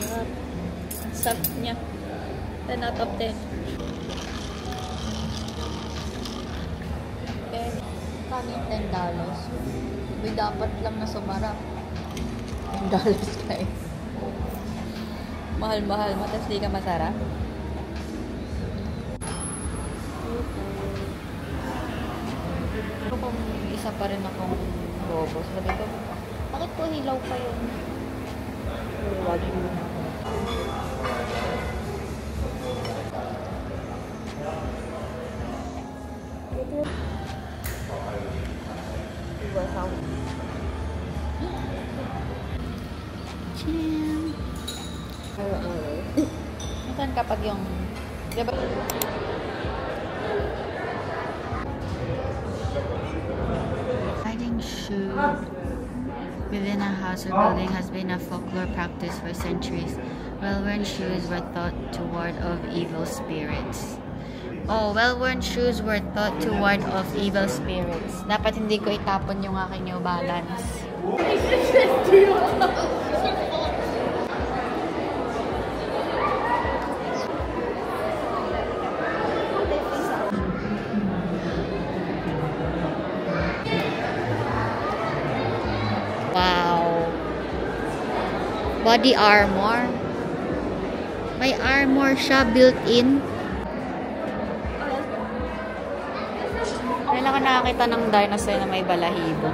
Sarap. Sarap niya. 10 out of 10. Okay. Kanin $10. May dapat lang na sumarap. $10 ka eh. Mahal-mahal mo, tapos di ka masarap. Kung isa pa rin akong bobo, sabi ko, bakit po hilaw pa yun? Wag mo. Minsan kapag yung, diba? Hiding shoe within a house or building has been a folklore practice for centuries. Well-worn shoes were thought to ward off evil spirits. Oh, well-worn shoes were thought to ward off evil spirits. Dapat hindi ko itapon yung aking New Balance. Wow. Body armor. May armor siya built-in. Kailan ka nakakita ng dinosaur na may balahibo?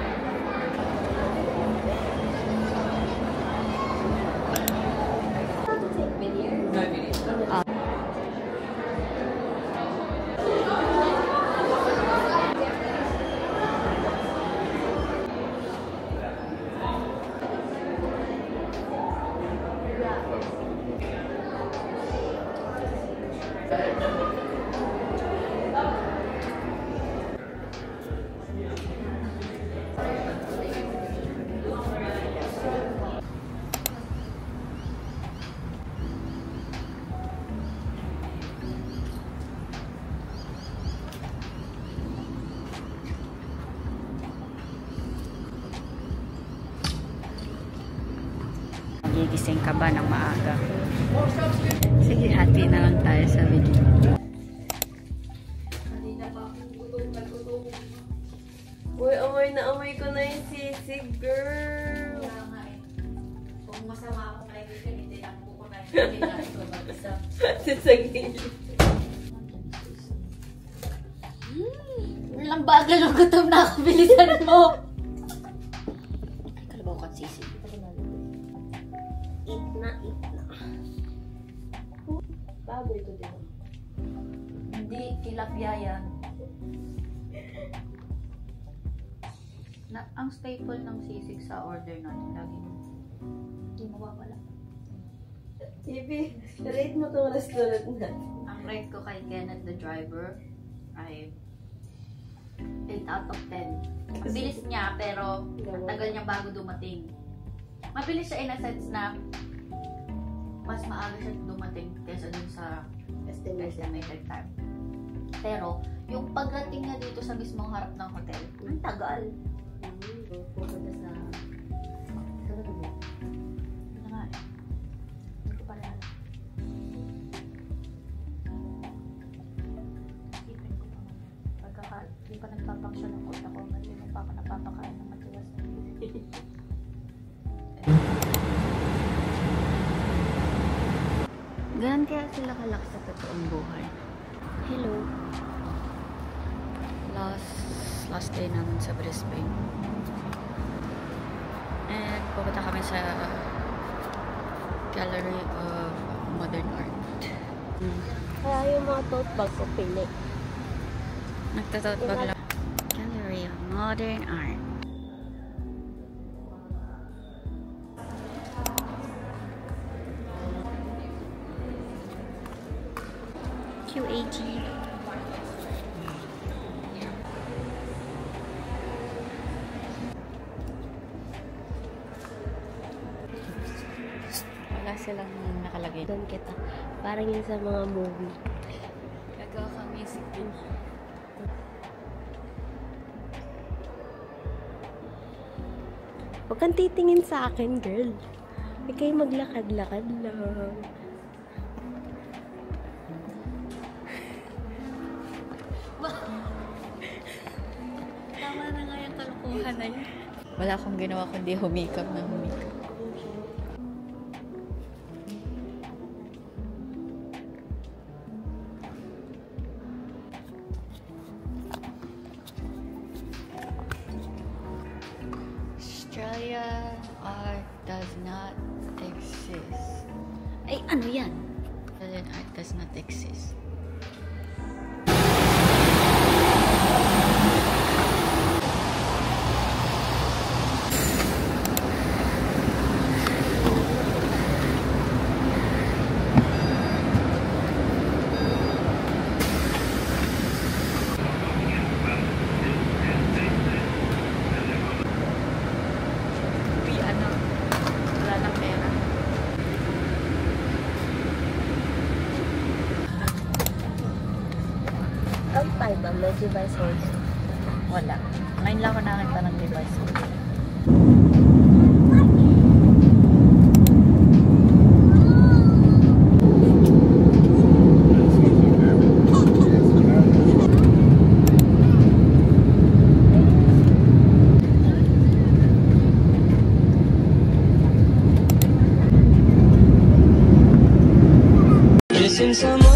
Gigising ka ba ng maaga? Sige, hati na lang tayo sa video. Uy, amoy na amoy ko na yung sisig, girl. Kung masama ako kaibigan, hindi lang po ko na yung mag-isa. Sisagin. Walang bagal ang gutom na ako. Bilisan mo. Kalabaw ka sisig. Eat na. Baboy ko din. Hindi, tilapia yan. Ang staple ng sisig sa order natin, laging hindi mawawala. Ibi, rate mo itong restaurant na. Ang rate ko kay Kenneth the driver ay 8 out of 10. Mabilis niya, pero ang tagal niya bago dumating. Mabilis siya in a sense na mas maaga siya dumating kaysa dun sa estimated time. Pero, yung pagdating niya dito sa mismong harap ng hotel, ang tagal. Pupunta sa... Ano ba? Ano nga eh. Hindi ko pala alam. Isipin ko pa mamaya. Hindi pa nagpapaksyon ng utak ko, hindi mo pa ako napapakain ng matiwas na Ganun kaya sila kalak sa totoong buhay. hello. Last day namin sa Brisbane. And pupunta kami sa Gallery of Modern Art. Kaya yung mga tote bag ko pili. Nagtatote bag lang. Gallery of Modern Art. QAT. Wala silang nakalagay. Doon kita. Parang yun sa mga movie. Nagawa ka music din. Huwag kang titingin sa akin, girl. Ika'y maglakad-lakad lang. Tama na nga yung kalukuhan na yun. Wala akong ginawa kundi humikap na humikap. Australia art does not exist. Ay, ano yan? Australian art does not exist. Ang ba? May device holder. Wala. Ngayon lang ako nakita ng device. Missing some